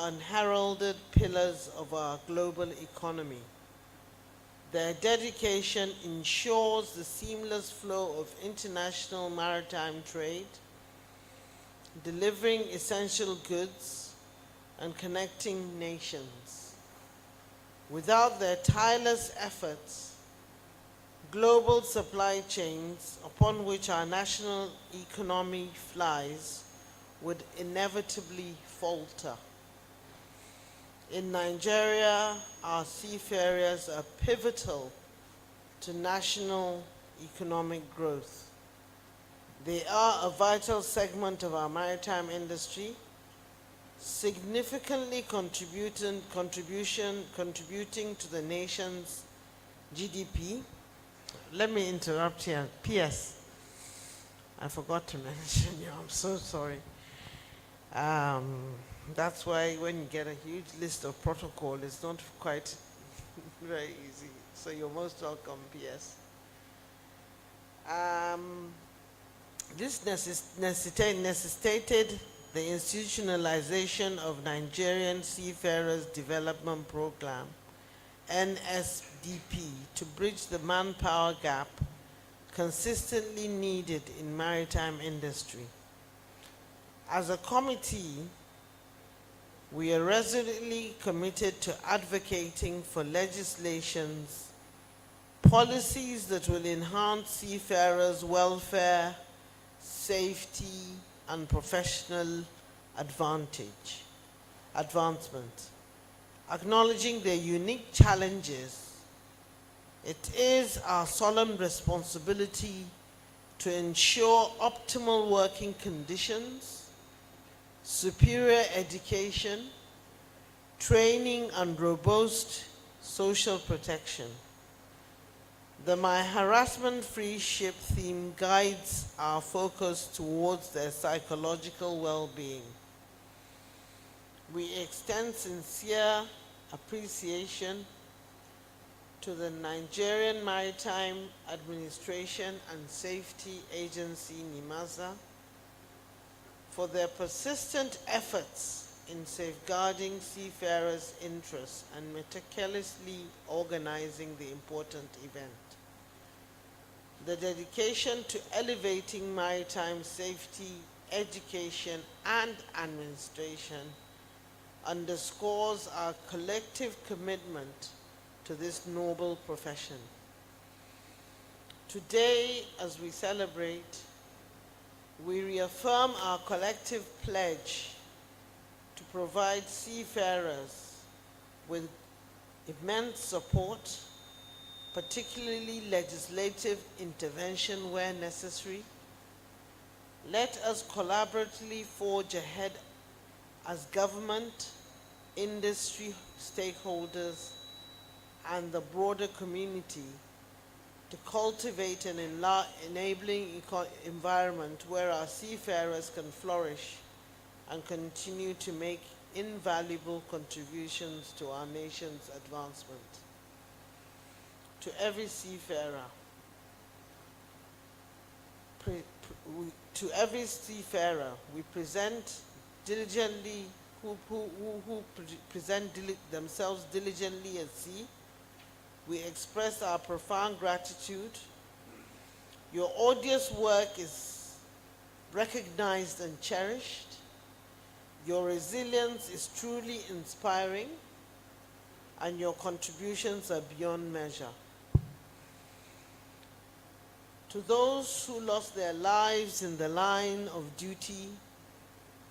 unheralded pillars of our global economy. Their dedication ensures the seamless flow of international maritime trade, delivering essential goods and connecting nations. Without their tireless efforts, global supply chains upon which our national economy flies would inevitably falter. In Nigeria, our seafarers are pivotal to national economic growth. They are a vital segment of our maritime industry, significantly contributing to the nation's GDP. Let me interrupt here. P.S. I forgot to mention you. I'm so sorry. That's why when you get a huge list of protocol, it's not quite very easy. So you're most welcome, P.S. This necessitated the institutionalization of Nigerian Seafarers Development Program, NSDP, to bridge the manpower gap consistently needed in maritime industry. As a committee, we are resolutely committed to advocating for legislations, policies that will enhance seafarers' welfare, safety, and professional advancement. Acknowledging their unique challenges, it is our solemn responsibility to ensure optimal working conditions, superior education, training, and robust social protection. The My Harassment-Free Ship theme guides our focus towards their psychological well-being. We extend sincere appreciation to the Nigerian Maritime Administration and Safety Agency, NIMASA, for their persistent efforts in safeguarding seafarers' interests and meticulously organizing the important event. The dedication to elevating maritime safety, education, and administration underscores our collective commitment to this noble profession. Today, as we celebrate, we reaffirm our collective pledge to provide seafarers with immense support, particularly legislative intervention where necessary. Let us collaboratively forge ahead as government, industry stakeholders, and the broader community to cultivate an enabling environment where our seafarers can flourish and continue to make invaluable contributions to our nation's advancement. To every seafarer, we present diligently, who present themselves diligently at sea. We express our profound gratitude. Your odious work is recognized and cherished. Your resilience is truly inspiring, and your contributions are beyond measure. To those who lost their lives in the line of duty,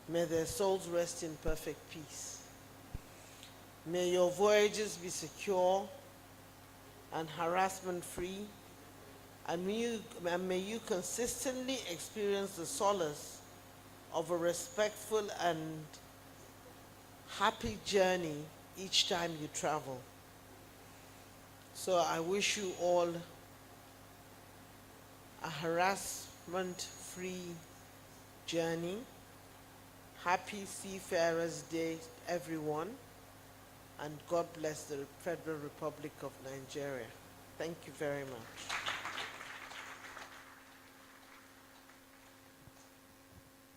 may their souls rest in perfect peace. May your voyages be secure and harassment-free, and may you consistently experience the solace of a respectful and happy journey each time you travel. So I wish you all a harassment-free journey. Happy Seafarers Day, everyone, and God bless the Federal Republic of Nigeria. Thank you very much.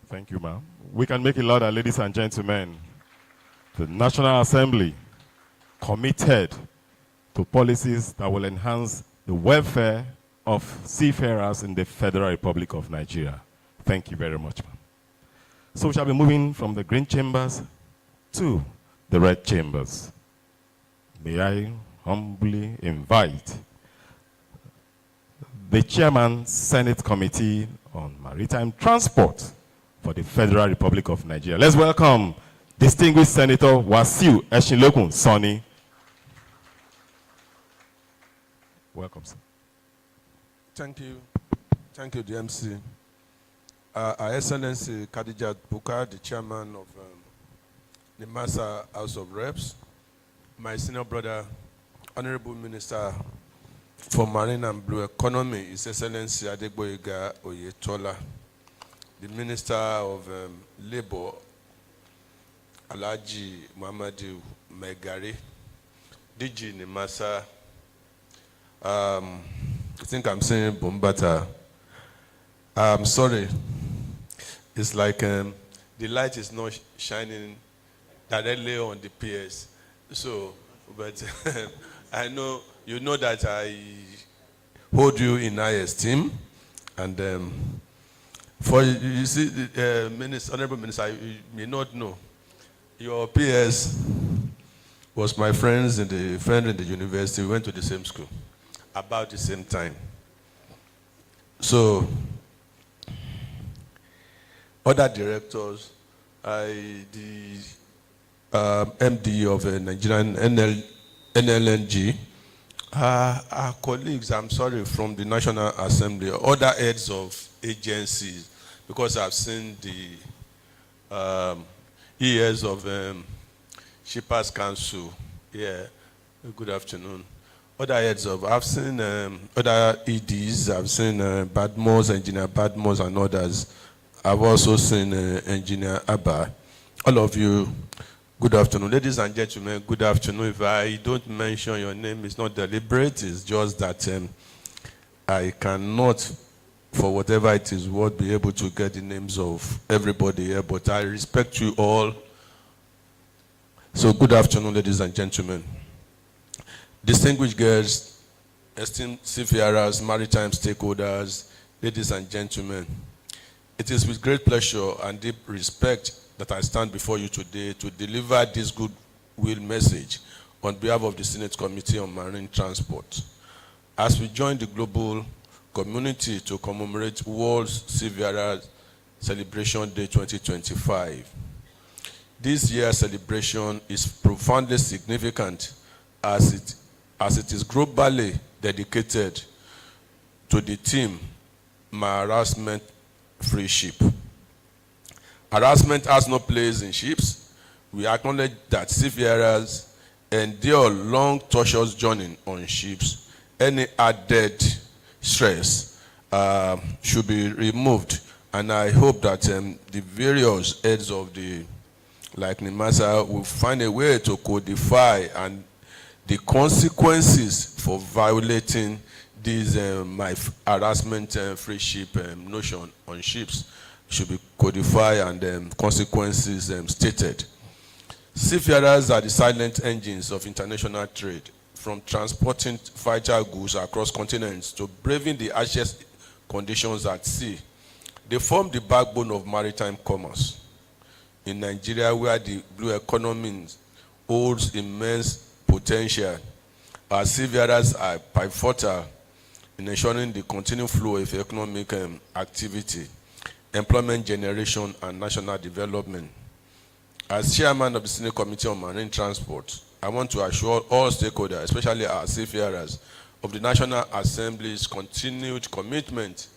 Thank you, ma'am. We can make it louder, ladies and gentlemen, The National Assembly committed to policies that will enhance the welfare of seafarers in the Federal Republic of Nigeria. Thank you very much, ma'am. So we shall be moving from the green chambers to the red chambers. May I humbly invite the Chairman, Senate Committee on Maritime Transport for the Federal Republic of Nigeria. Let's welcome distinguished Senator Wasiu Eshinlokun Sonny. Welcome, sir. Thank you. Thank you, DMC. Her Excellency Khadijat Bukar, the chairman of the Massa House of Reps, my senior brother, Honorable Minister for Marine and Blue Economy, His Excellency Adegboyega Oyetola, the Minister of Labor, Alhaji Muhammadu Megari, DG Nimasa, I think I'm saying Bombata. I'm sorry. It's like the light is not shining directly on the PS. So, but I know, you know that I hold you in high esteem. And for, you see, Honorable Minister, you may not know, your PS was my friend in the university. We went to the same school about the same time. So, other directors, the MD of Nigerian NLNG, our colleagues, I'm sorry, from the National Assembly, other heads of agencies, because I've seen the ES of Shippers Council. Yeah, good afternoon. Other heads of, I've seen other EDs, I've seen Badmos, Engineer Badmos, and others. I've also seen Engineer Abba. All of you, good afternoon. Ladies and gentlemen, good afternoon. If I don't mention your name, it's not deliberate. It's just that I cannot, for whatever it is worth, be able to get the names of everybody here, but I respect you all. So good afternoon, ladies and gentlemen. Distinguished guests, esteemed seafarers, maritime stakeholders, ladies and gentlemen, it is with great pleasure and deep respect that I stand before you today to deliver this goodwill message on behalf of the Senate Committee on Marine Transport. As we join the global community to commemorate World Seafarers Celebration Day 2025, this year's celebration is profoundly significant as it is globally dedicated to the theme, My Harassment Free Ship. Harassment has no place in ships. We acknowledge that seafarers endure long, tortuous journey on ships. Any added stress should be removed, and I hope that the various heads of the, like Nimasa, will find a way to codify and the consequences for violating this my harassment free ship notion on ships should be codified and consequences stated. Seafarers are the silent engines of international trade, from transporting vital goods across continents to braving the harshest conditions at sea. They form the backbone of maritime commerce. In Nigeria, where the blue economy holds immense potential, our seafarers are pivotal in ensuring the continued flow of economic activity, employment generation, and national development. As chairman of the Senate Committee on Marine Transport, I want to assure all stakeholders, especially our seafarers, of the National Assembly's continued commitment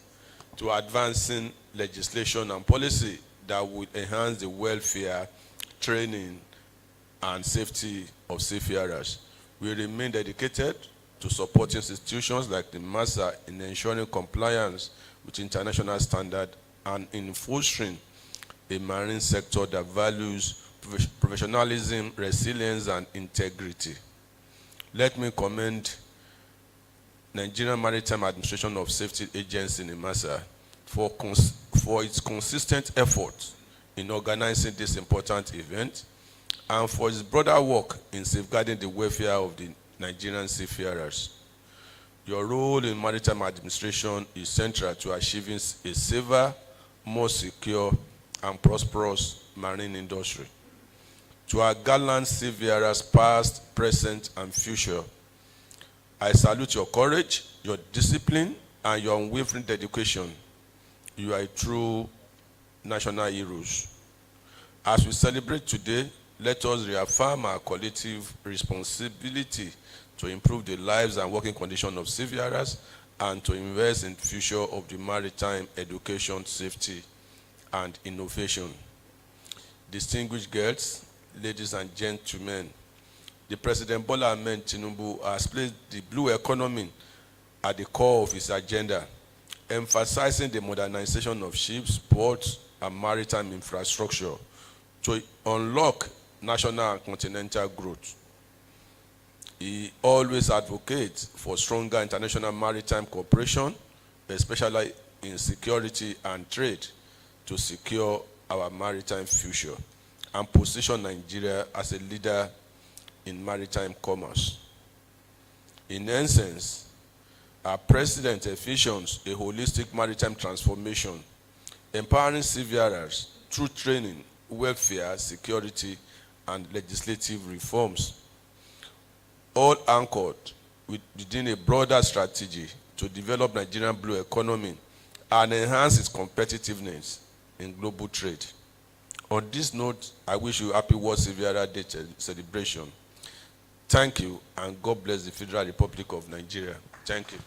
to advancing legislation and policy that would enhance the welfare, training, and safety of seafarers. We remain dedicated to supporting institutions like the MASA in ensuring compliance with international standards and in fostering a marine sector that values professionalism, resilience, and integrity. Let me commend Nigerian Maritime Administration of Safety Agency, NIMASA, for its consistent efforts in organizing this important event and for his broader work in safeguarding the welfare of the Nigerian seafarers. Your role in maritime administration is central to achieving a safer, more secure, and prosperous marine industry. To our gallant seafarers, past, present, and future, I salute your courage, your discipline, and your unwavering dedication. You are a true national heroes. As we celebrate today, let us reaffirm our collective responsibility to improve the lives and working conditions of seafarers and to invest in the future of the maritime education, safety, and innovation. Distinguished guests, ladies and gentlemen, the President Bola Ahmed Tinubu has placed the blue economy at the core of his agenda, emphasizing the modernization of ships, ports, and maritime infrastructure to unlock national and continental growth. He always advocates for stronger international maritime cooperation, especially in security and trade, to secure our maritime future and position Nigeria as a leader in maritime commerce. In essence, our president envisions a holistic maritime transformation, empowering seafarers through training, welfare, security, and legislative reforms, all anchored within a broader strategy to develop Nigerian blue economy and enhance its competitiveness in global trade. On this note, I wish you a happy World Seafarer Day celebration. Thank you, and God bless the Federal Republic of Nigeria. Thank you.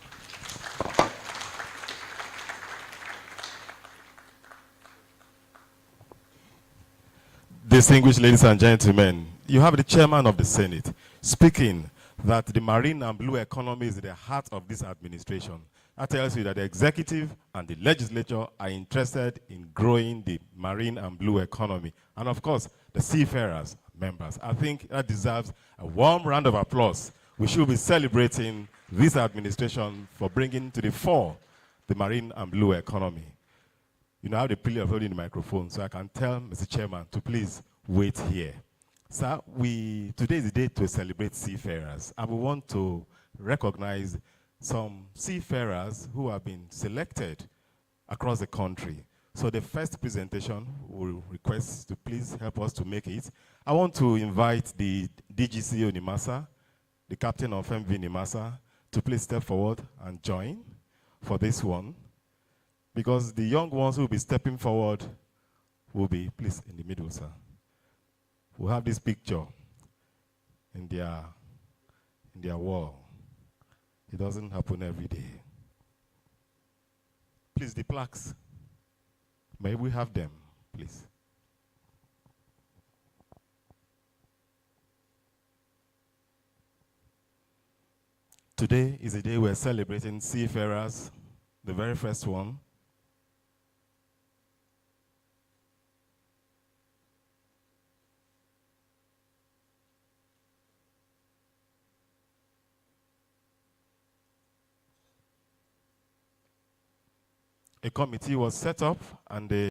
Distinguished ladies and gentlemen, you have the chairman of the Senate speaking that the marine and blue economy is the heart of this administration. That tells you that the executive and the legislature are interested in growing the marine and blue economy. And of course, the seafarers members. I think that deserves a warm round of applause. We should be celebrating this administration for bringing to the fore the marine and blue economy. You know, I have the privilege of holding the microphone, so I can tell Mr. Chairman to please wait here. Sir, today is the day to celebrate seafarers, and we want to recognize some seafarers who have been selected across the country. So the first presentation, we'll request to please help us to make it. I want to invite the DGC Nimasa, the captain of MV Nimasa, to please step forward and join for this one. Because the young ones who will be stepping forward will be, please, in the middle, sir. We'll have this picture in their wall. It doesn't happen every day. Please, the plaques. May we have them, please? Today is a day we're celebrating seafarers, the very first one. A committee was set up and the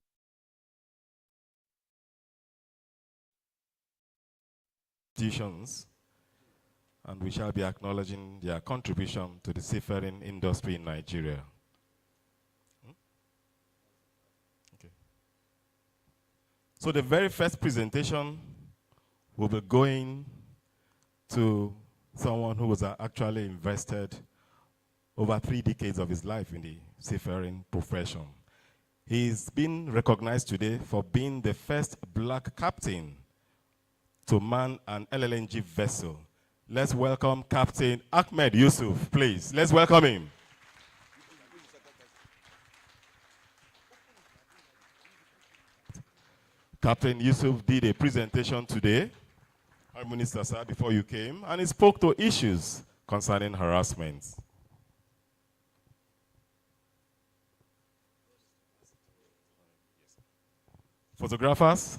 institutions, and we shall be acknowledging their contribution to the seafaring industry in Nigeria. Okay. So the very first presentation will be going to someone who was actually invested over 3 decades of his life in the seafaring profession. He's been recognized today for being the first black captain to man an LLNG vessel. Let's welcome Captain Ahmed Yusuf, please. Let's welcome him. Captain Yusuf did a presentation today, Prime Minister, sir, before you came, and he spoke to issues concerning harassment. Photographers?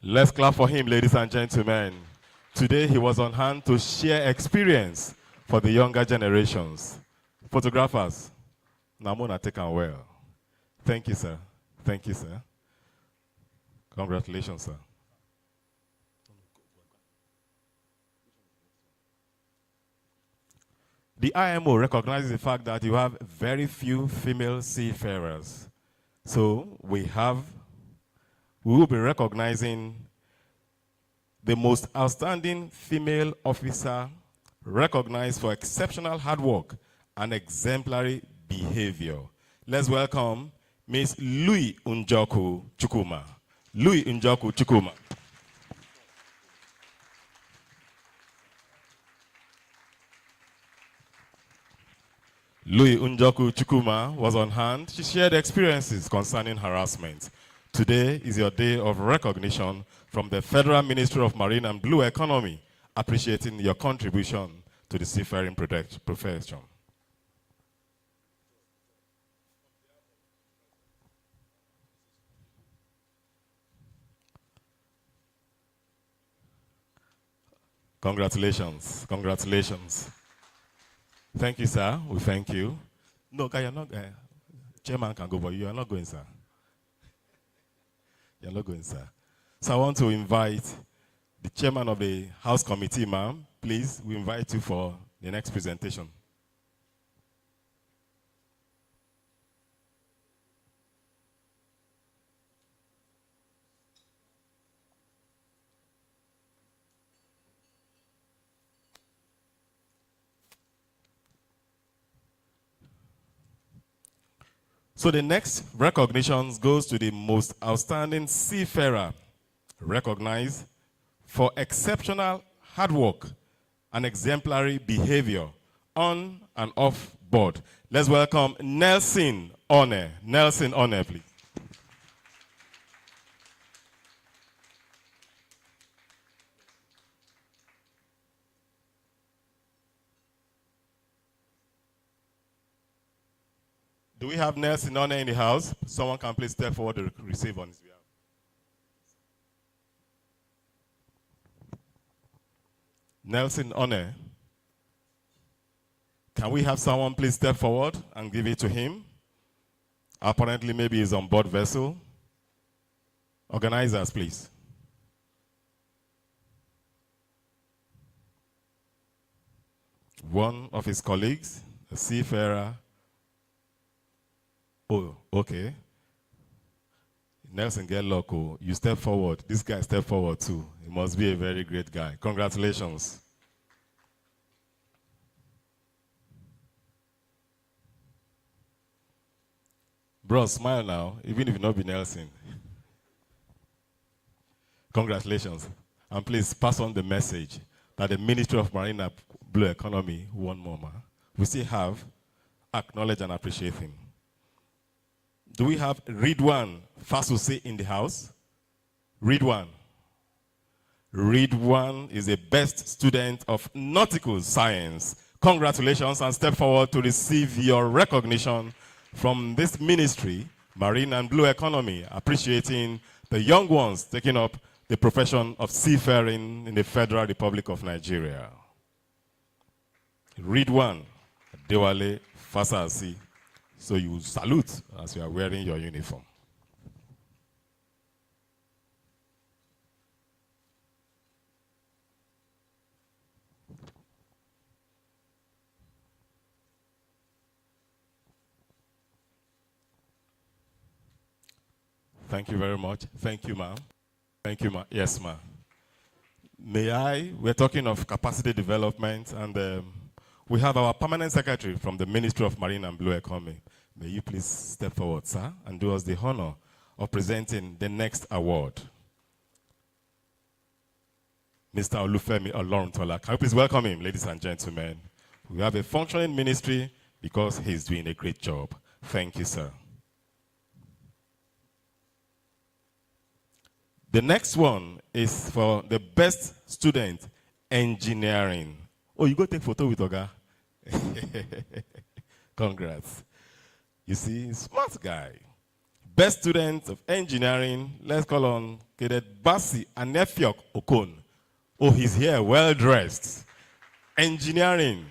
Let's clap for him, ladies and gentlemen. Today he was on hand to share experience for the younger generations. Photographers, Namona take and well. Thank you, sir. Thank you, sir. Congratulations, sir. The IMO recognizes the fact that you have very few female seafarers. So we will be recognizing the most outstanding female officer recognized for exceptional hard work and exemplary behavior. Let's welcome Ms. Louis Unjoku Chukuma. Louis Unjoku Chukuma. Louis Unjoku Chukuma was on hand. She shared experiences concerning harassment. Today is your day of recognition from the Federal Ministry of Marine and Blue Economy, appreciating your contribution to the seafaring profession. Congratulations. Congratulations. Thank you, sir. We thank you. No, you're not. Chairman can go, but you are not going, sir. You're not going, sir. So I want to invite the chairman of the House Committee, ma'am. Please, we invite you for the next presentation. So the next recognition goes to the most outstanding seafarer, recognized for exceptional hard work and exemplary behavior on and off board. Let's welcome Nelson One. Nelson One, please. Do we have Nelson One in the house? Someone can please step forward to receive on his behalf. Nelson One. Can we have someone please step forward and give it to him? Apparently, maybe he's on board vessel. Organizers, please. One of his colleagues, a seafarer. Oh, okay. Nelson, get luck. Oh. You step forward. This guy step forward too. He must be a very great guy. Congratulations. Bro, smile now, even if you not be Nelson. Congratulations. And please pass on the message that the Ministry of Marine and Blue Economy, one more, we still have acknowledge and appreciate him. Do we have Ridwan Fasuse in the house? Ridwan. Ridwan is the best student of nautical science. Congratulations and step forward to receive your recognition from this ministry, Marine and Blue Economy, appreciating the young ones taking up the profession of seafaring in the Federal Republic of Nigeria. Ridwan Dewale Fasasi. So you salute as you are wearing your uniform. Thank you very much. Thank you, ma'am. Thank you, ma'am. Yes, ma'am. We're talking of capacity development, and we have our permanent secretary from the Ministry of Marine and Blue Economy. May you please step forward, sir, and do us the honor of presenting the next award. Mr. Olufemi Oloruntola. Can you please welcome him, ladies and gentlemen? We have a functioning ministry because he's doing a great job. Thank you, sir. The next one is for the best student, engineering. Oh, you go take photo with Oga? Congrats. You see, smart guy. Best student of engineering, let's call on Cadet Basi Anefiok Okon. Oh, he's here, well dressed. Engineering.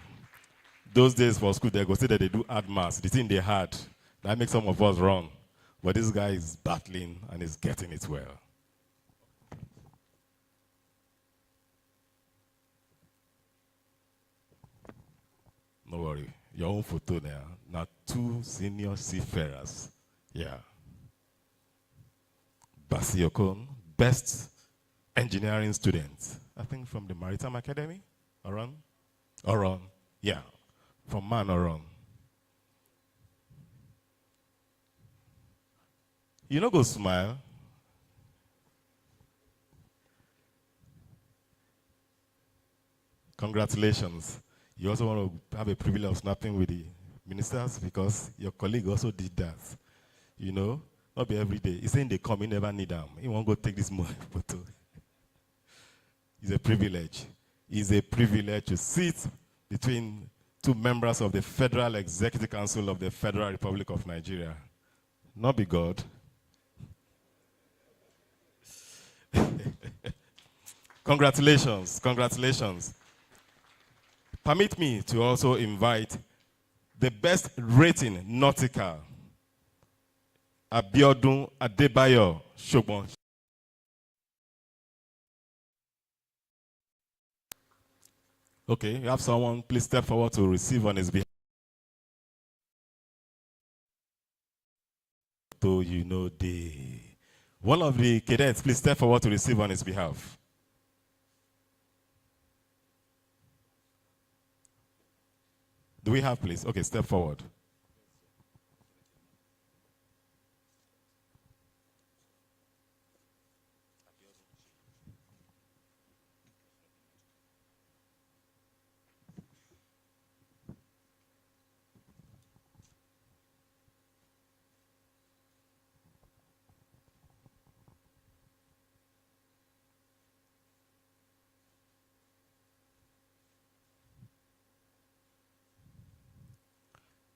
Those days for school, they go say that they do hard maths. The thing they had, that makes some of us run. But this guy is battling and is getting it well. No worry. Your own photo there. Now, 2 senior seafarers. Yeah. Basi Okon, best engineering student. I think from the Maritime Academy. Oron. Yeah. From Man Oron. You know, go smile. Congratulations. You also want to have a privilege of snapping with the ministers because your colleague also did that. You know, not be every day. He's saying they come, he never need them. He won't go take this photo. It's a privilege. It's a privilege to sit between 2 members of the Federal Executive Council of the Federal Republic of Nigeria. Not be God. Congratulations, congratulations. Permit me to also invite the best rating nautical, Abiodun Adebayo Shogbon. Okay, you have someone, please step forward to receive on his behalf. So you know one of the cadets, please step forward to receive on his behalf. Do we have, please? Okay, step forward.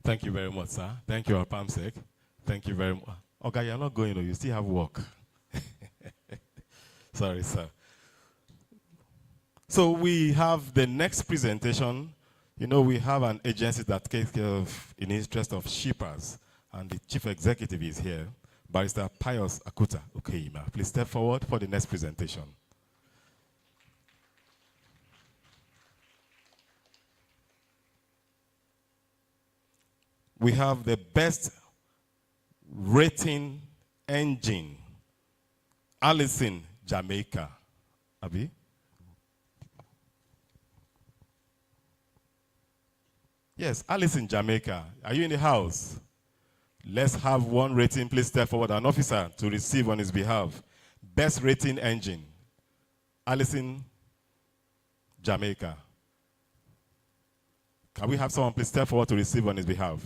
Thank you very much, sir. Thank you, Alpamsec. Thank you very much. Okay, you're not going, you still have work. Sorry, sir. So we have the next presentation. You know, we have an agency that takes care of, in the interest of shippers, and the chief executive is here, Barrister Pius Akuta Okeima. Please step forward for the next presentation. We have the best rating engine, Allison, Jamaica. Abi? Yes, Allison, Jamaica. Are you in the house? Let's have one rating. Please step forward. An officer to receive on his behalf. Best rating engine, Allison, Jamaica. Can we have someone please step forward to receive on his behalf?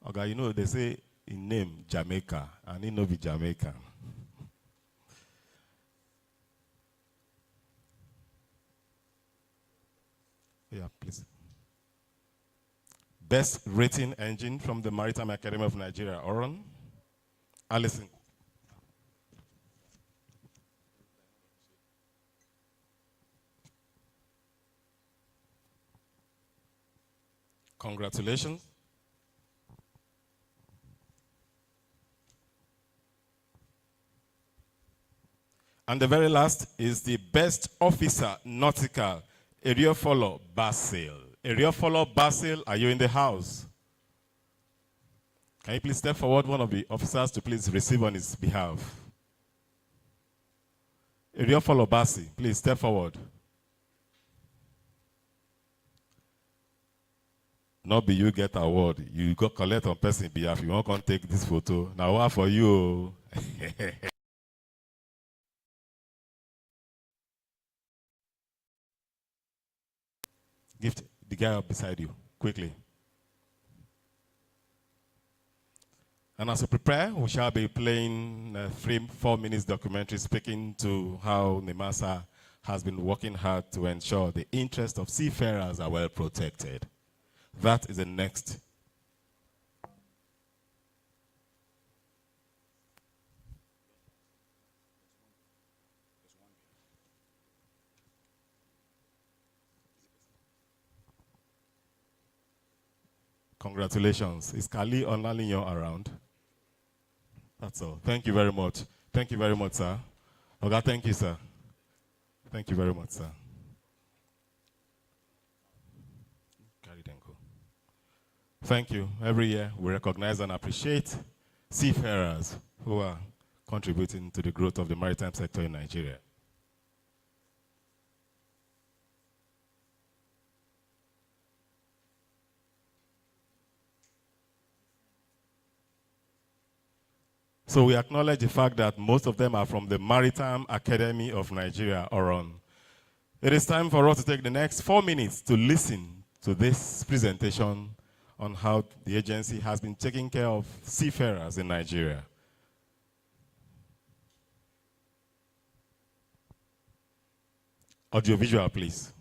Okay, you know, they say in name Jamaica, and he no be Jamaican. Yeah, please. Best rating engine from the Maritime Academy of Nigeria, Oron. Allison. Congratulations. And the very last is the best officer nautical, Eriofolo Basil. Eriofolo Basil, are you in the house? Can you please step forward, one of the officers, to please receive on his behalf? Eriofolo Basil, please step forward. Not be you get award, you go collect on person behalf. You won't come take this photo. Now what for you? Gift the guy up beside you, quickly. And as we prepare, we shall be playing a 3-4 minutes documentary speaking to how NIMASA has been working hard to ensure the interests of seafarers are well protected. That is the next. Congratulations. Is Kali Onalinyo around? That's all. Thank you very much. Thank you very much, sir. Oga, thank you, sir. Thank you very much, sir. Carry them, go. Thank you. Every year we recognize and appreciate seafarers who are contributing to the growth of the maritime sector in Nigeria. So we acknowledge the fact that most of them are from the Maritime Academy of Nigeria, Oron. It is time for us to take the next 4 minutes to listen to this presentation on how the agency has been taking care of seafarers in Nigeria. Audiovisual, please.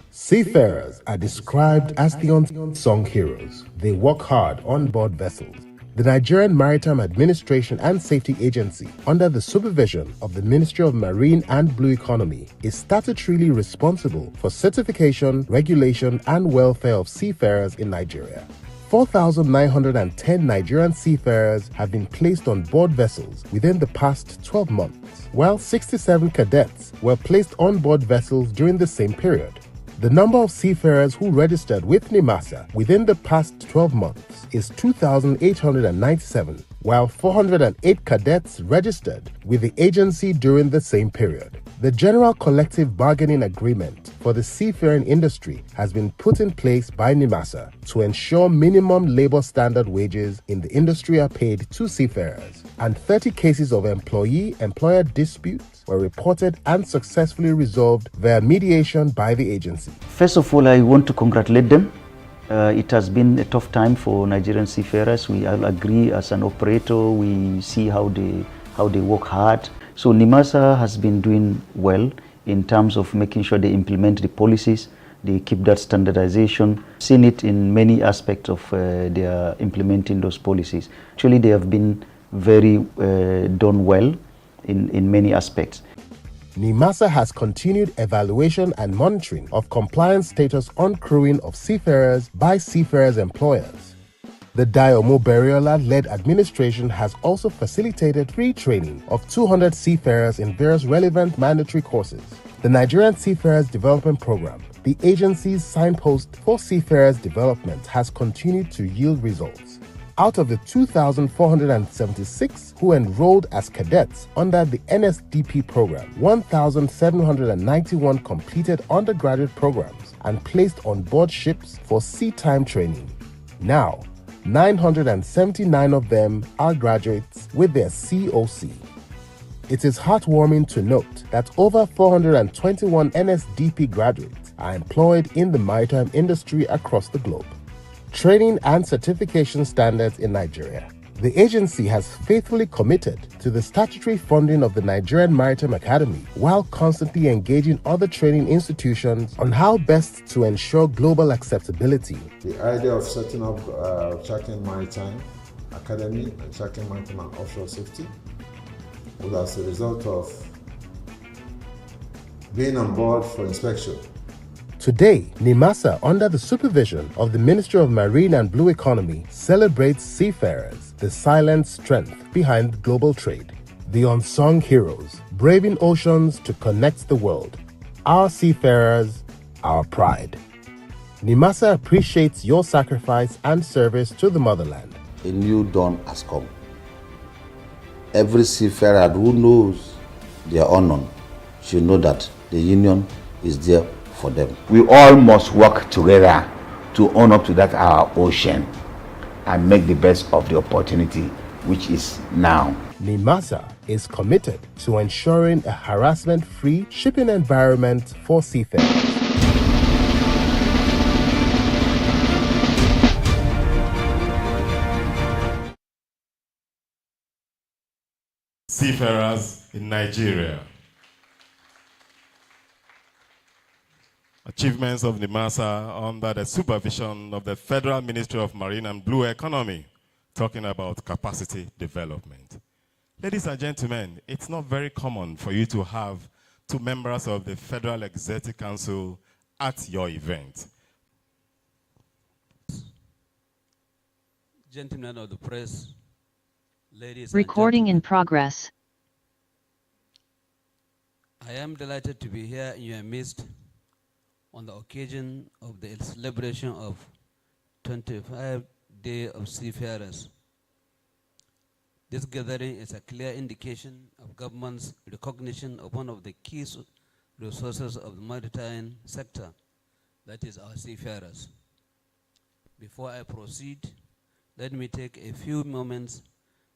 Seafarers are described as the unsung heroes. They work hard on board vessels. The Nigerian Maritime Administration and Safety Agency, under the supervision of the Ministry of Marine and Blue Economy, is statutorily responsible for certification, regulation, and welfare of seafarers in Nigeria. 4,910 Nigerian seafarers have been placed on board vessels within the past 12 months, while 67 cadets were placed on board vessels during the same period. The number of seafarers who registered with NIMASA within the past 12 months is 2,897, while 408 cadets registered with the agency during the same period. The General Collective Bargaining Agreement for the seafaring industry has been put in place by NIMASA to ensure minimum labor standard wages in the industry are paid to seafarers, and 30 cases of employee-employer disputes were reported and successfully resolved via mediation by the agency. First of all, I want to congratulate them. It has been a tough time for Nigerian seafarers. We all agree as an operator, we see how they work hard. So NIMASA has been doing well in terms of making sure they implement the policies, they keep that standardization. Seen it in many aspects of their implementing those policies. Actually, they have been very done well in many aspects. NIMASA has continued evaluation and monitoring of compliance status on crewing of seafarers by seafarers' employers. The Daiomo Beriola-led administration has also facilitated free training of 200 seafarers in various relevant mandatory courses. The Nigerian Seafarers Development Program, the agency's signpost for seafarers' development, has continued to yield results. Out of the 2,476 who enrolled as cadets under the NSDP program, 1,791 completed undergraduate programs and placed on board ships for sea time training. Now, 979 of them are graduates with their COC. It is heartwarming to note that over 421 NSDP graduates are employed in the maritime industry across the globe. Training and certification standards in Nigeria. The agency has faithfully committed to the statutory funding of the Nigerian Maritime Academy while constantly engaging other training institutions on how best to ensure global acceptability. The idea of setting up Checking Maritime Academy and Checking Maritime and Offshore Safety was as a result of being on board for inspection. Today, NIMASA, under the supervision of the Ministry of Marine and Blue Economy, celebrates seafarers, the silent strength behind global trade. The unsung heroes, braving oceans to connect the world. Our seafarers, our pride. NIMASA appreciates your sacrifice and service to the motherland. A new dawn has come. Every seafarer who knows their honor should know that the union is there for them. We all must work together to own up to that our ocean and make the best of the opportunity which is now. NIMASA is committed to ensuring a harassment-free shipping environment for seafarers. Seafarers in Nigeria. Achievements of NIMASA under the supervision of the Federal Ministry of Marine and Blue Economy, talking about capacity development. Ladies and gentlemen, it's not very common for you to have two members of the Federal Executive Council at your event. Gentlemen of the press, ladies Recording in and gentlemen, progress. I am delighted to be here in your midst on the occasion of the celebration of 25th Day of Seafarers. This gathering is a clear indication of government's recognition of one of the key resources of the maritime sector, that is our seafarers. Before I proceed, let me take a few moments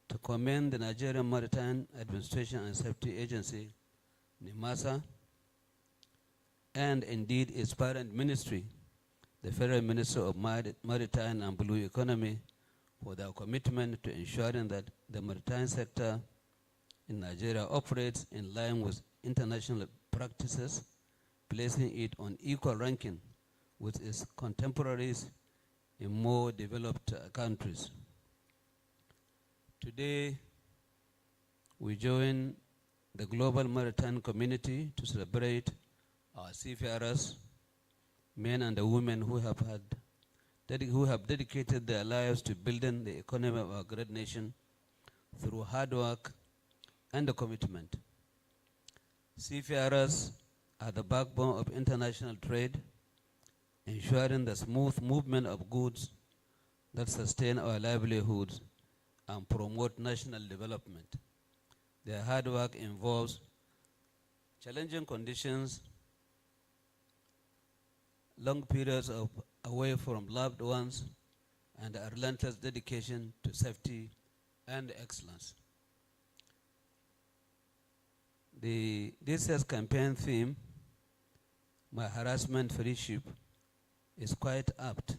to commend the Nigerian Maritime Administration and Safety Agency, NIMASA, and indeed its parent ministry, the Federal Ministry of Maritime and Blue Economy, for their commitment to ensuring that the maritime sector in Nigeria operates in line with international practices, placing it on equal ranking with its contemporaries in more developed countries. Today, we join the global maritime community to celebrate our seafarers, men and women who have dedicated their lives to building the economy of our great nation through hard work and commitment. Seafarers are the backbone of international trade, ensuring the smooth movement of goods that sustain our livelihoods and promote national development. Their hard work involves challenging conditions, long periods of away from loved ones, and a relentless dedication to safety and excellence. This year's campaign theme, My Harassment-Free Ship, is quite apt,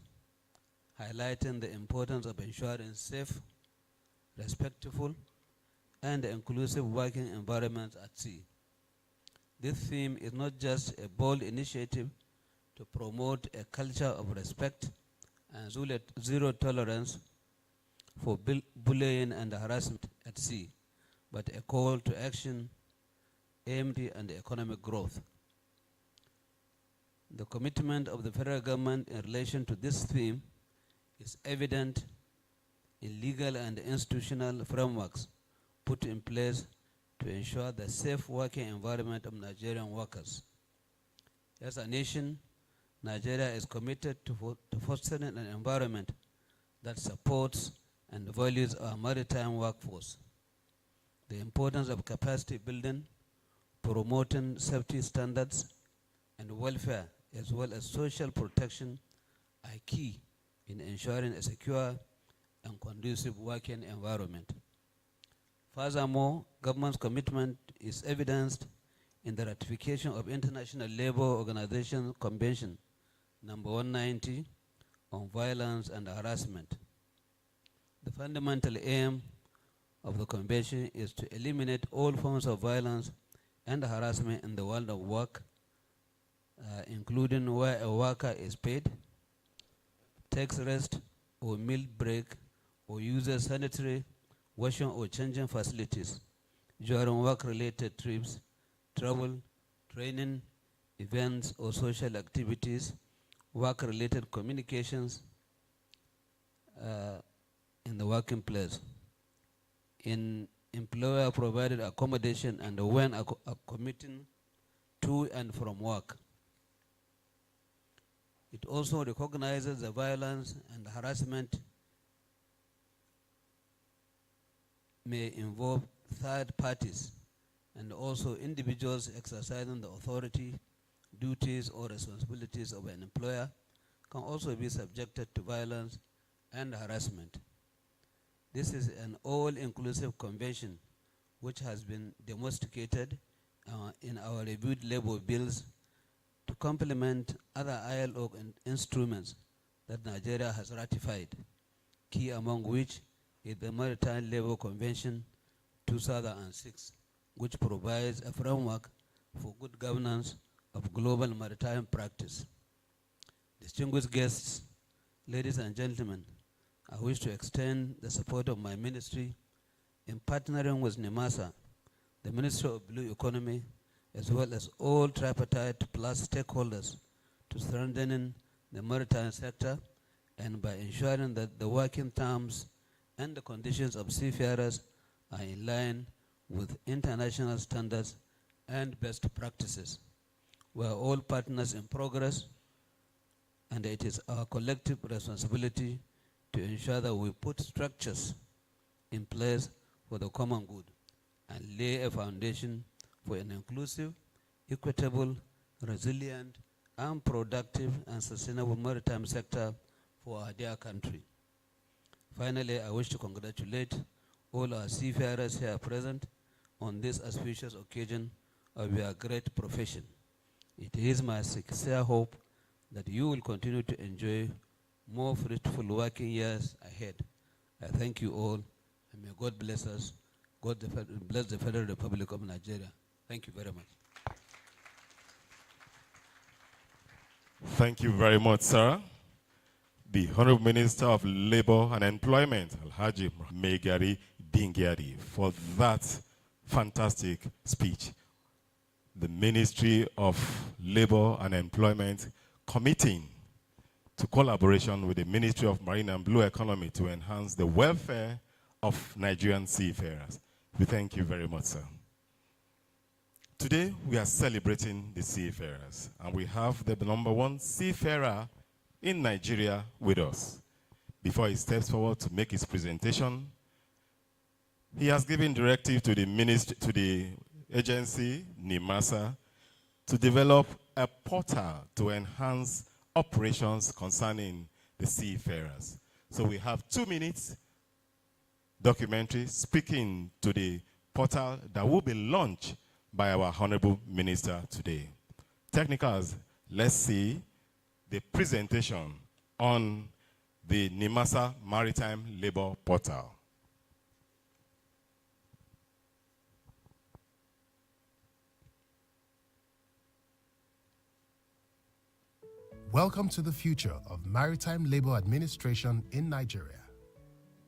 highlighting the importance of ensuring safe, respectful, and inclusive working environments at sea. This theme is not just a bold initiative to promote a culture of respect and zero tolerance for bullying and harassment at sea, but a call to action aimed at economic growth. The commitment of the federal government in relation to this theme is evident in legal and institutional frameworks put in place to ensure the safe working environment of Nigerian workers. As a nation, Nigeria is committed to fostering an environment that supports and values our maritime workforce. The importance of capacity building, promoting safety standards and welfare, as well as social protection, are key in ensuring a secure and conducive working environment. Furthermore, government's commitment is evidenced in the ratification of International Labour Organization Convention number 190 on violence and harassment. The fundamental aim of the convention is to eliminate all forms of violence and harassment in the world of work, including where a worker is paid, takes rest or meal break, or uses sanitary, washing or changing facilities during work-related trips, travel, training, events or social activities, work-related communications in the working place, in employer-provided accommodation, and when commuting to and from work. It also recognizes the violence and harassment may involve third parties and also individuals exercising the authority, duties, or responsibilities of an employer can also be subjected to violence and harassment. This is an all-inclusive convention which has been domesticated in our reviewed labor bills to complement other ILO instruments that Nigeria has ratified, key among which is the Maritime Labour Convention 2006, which provides a framework for good governance of global maritime practice. Distinguished guests, ladies and gentlemen, I wish to extend the support of my ministry in partnering with NIMASA, the Ministry of Blue Economy, as well as all tripartite plus stakeholders, to strengthening the maritime sector and by ensuring that the working terms and the conditions of seafarers are in line with international standards and best practices. We are all partners in progress, and it is our collective responsibility to ensure that we put structures in place for the common good and lay a foundation for an inclusive, equitable, resilient, and productive and sustainable maritime sector for our dear country. Finally, I wish to congratulate all our seafarers here present on this auspicious occasion of your great profession. It is my sincere hope that you will continue to enjoy more fruitful working years ahead. I thank you all, and may God bless us. God bless the Federal Republic of Nigeria. Thank you very much. Thank you very much, sir. The Honorable Minister of Labor and Employment, Alhaji Megari Dingyadi, for that fantastic speech. The Ministry of Labor and Employment committing to collaboration with the Ministry of Marine and Blue Economy to enhance the welfare of Nigerian seafarers. We thank you very much, sir. Today, we are celebrating the seafarers, and we have the #1 seafarer in Nigeria with us. Before he steps forward to make his presentation, he has given directive to the agency, NIMASA, to develop a portal to enhance operations concerning the seafarers. So we have 2 minutes documentary speaking to the portal that will be launched by our Honorable Minister today. Technicals, let's see the presentation on the NIMASA Maritime Labor Portal. Welcome to the future of maritime labor administration in Nigeria.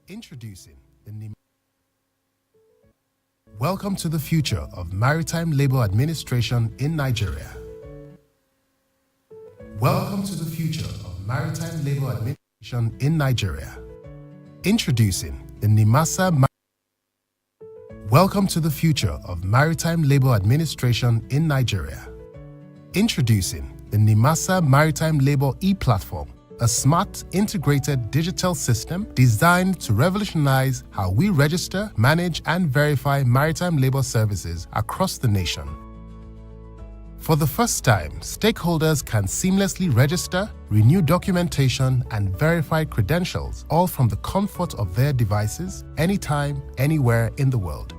Introducing the Welcome to the future of maritime labor administration in Nigeria. Welcome to the future of maritime labor administration in Nigeria. Introducing the NIMASA. Welcome to the future of maritime labor administration in Nigeria. Introducing the NIMASA Maritime Labor e-Platform, a smart, integrated digital system designed to revolutionize how we register, manage, and verify maritime labor services across the nation. For the first time, stakeholders can seamlessly register, renew documentation, and verify credentials, all from the comfort of their devices, anytime, anywhere in the world.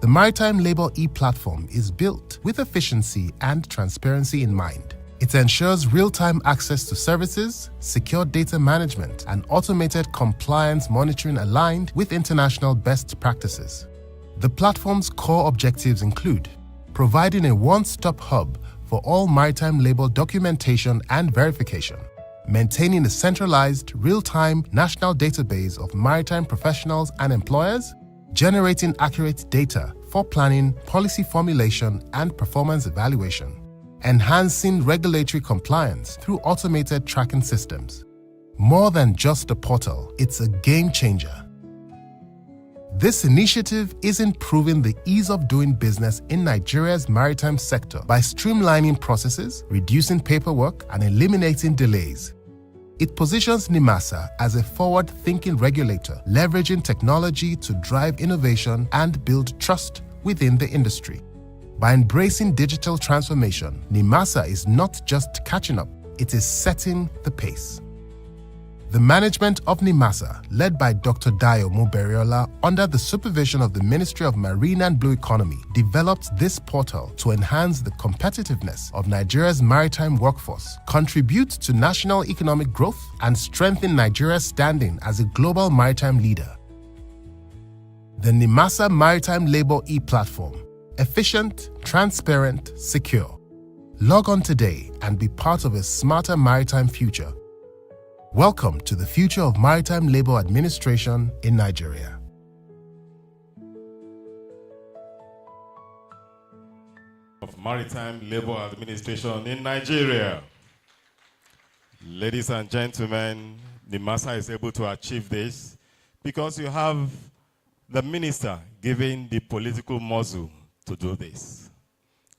The Maritime Labor e-Platform is built with efficiency and transparency in mind. It ensures real-time access to services, secure data management, and automated compliance monitoring aligned with international best practices. The platform's core objectives include providing a one-stop hub for all maritime labor documentation and verification, maintaining a centralized, real-time national database of maritime professionals and employers, generating accurate data for planning, policy formulation, and performance evaluation, enhancing regulatory compliance through automated tracking systems. More than just a portal, it's a game changer. This initiative is improving the ease of doing business in Nigeria's maritime sector by streamlining processes, reducing paperwork, and eliminating delays. It positions NIMASA as a forward-thinking regulator, leveraging technology to drive innovation and build trust within the industry. By embracing digital transformation, NIMASA is not just catching up, it is setting the pace. The management of NIMASA, led by Dr. Dayo Muberiola under the supervision of the Ministry of Marine and Blue Economy, developed this portal to enhance the competitiveness of Nigeria's maritime workforce, contribute to national economic growth, and strengthen Nigeria's standing as a global maritime leader. The NIMASA Maritime Labor e-Platform. Efficient, transparent, secure. Log on today and be part of a smarter maritime future. Welcome to the future of maritime labor administration in Nigeria. of Maritime Labor Administration in Nigeria. Ladies and gentlemen, the NIMASA is able to achieve this because you have the minister giving the political muscle to do this.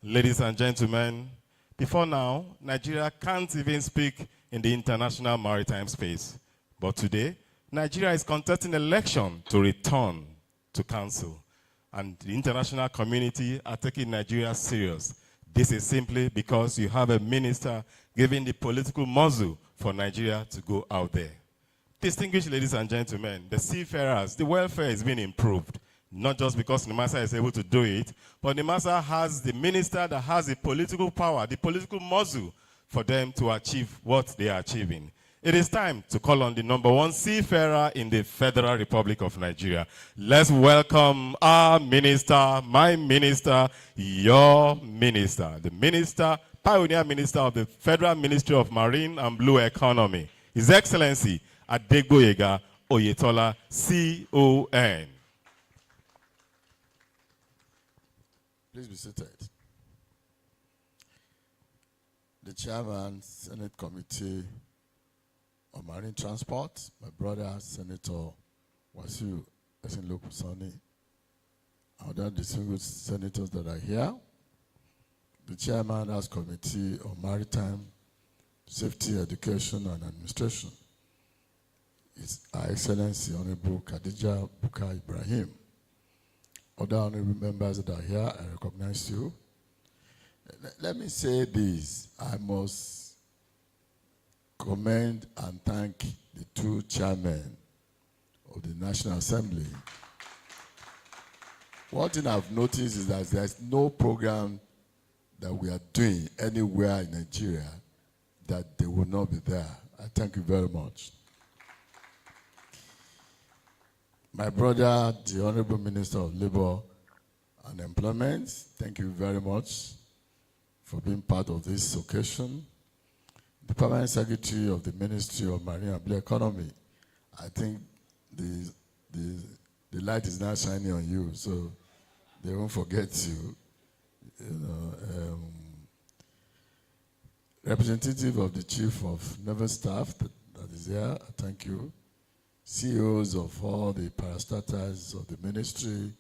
Ladies and gentlemen, before now, Nigeria can't even speak in the international maritime space. But today, Nigeria is contesting an election to return to council. And the international community are taking Nigeria serious. This is simply because you have a minister giving the political muscle for Nigeria to go out there. Distinguished ladies and gentlemen, the seafarers, the welfare is being improved. Not just because NIMASA is able to do it, but NIMASA has the minister that has the political power, the political muscle for them to achieve what they are achieving. It is time to call on the #1 seafarer in the Federal Republic of Nigeria. Let's welcome our minister, my minister, your minister, the minister, pioneer minister of the Federal Ministry of Marine and Blue Economy, His Excellency Adegboyega Oyetola, CON. Please be seated. The Chairman, Senate Committee on Marine Transport, my brother, Senator Wasiu Esinlokusani, other distinguished senators that are here, the Chairman, House Committee on Maritime Safety, Education and Administration, is Her Excellency Honorable Khadija Buka Ibrahim. Other honorable members that are here, I recognize you. Let me say this. I must commend and thank the two chairmen of the National Assembly. One thing I've noticed is that there's no program that we are doing anywhere in Nigeria that they will not be there. I thank you very much. My brother, the Honorable Minister of Labor and Employment, thank you very much for being part of this occasion. The Permanent Secretary of the Ministry of Marine and Blue Economy, I think the light is now shining on you, so they won't forget you. Representative of the Chief of Naval Staff that is here, thank you. CEOs of all the parastatals of the ministry.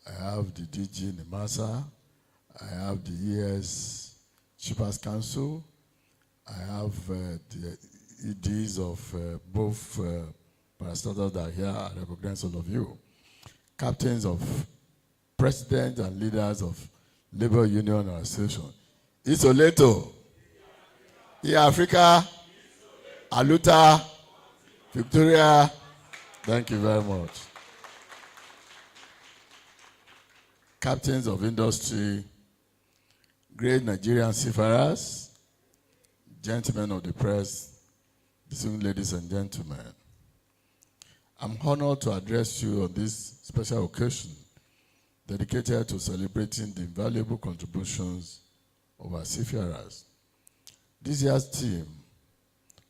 I have the DG NIMASA. I have the ES Shippers Council. I have the EDs of both parastatals that are here. I recognize all of you. Captains of presidents and leaders of labor union association. Isoleto. Africa. Aluta. Victoria, thank you very much. Captains of industry, great Nigerian seafarers, gentlemen of the press, distinguished ladies and gentlemen. I'm honored to address you on this special occasion dedicated to celebrating the invaluable contributions of our seafarers. This year's theme,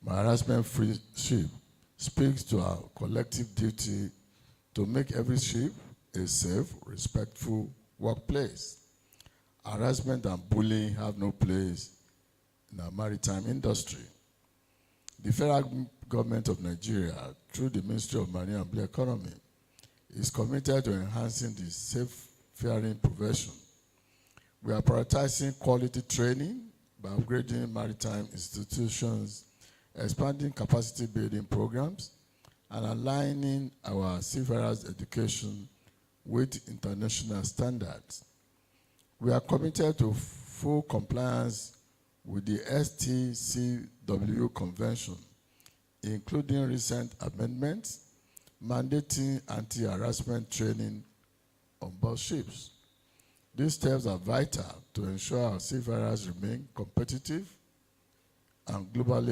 My Harassment-Free Ship, speaks to our collective duty to make every ship a safe, respectful workplace. Harassment and bullying have no place in our maritime industry. The federal government of Nigeria, through the Ministry of Marine and Blue Economy, is committed to enhancing the seafaring profession. We are prioritizing quality training by upgrading maritime institutions, expanding capacity building programs, and aligning our seafarers' education with international standards. We are committed to full compliance with the STCW Convention, including recent amendments mandating anti-harassment training on board ships. These steps are vital to ensure our seafarers remain competitive and globally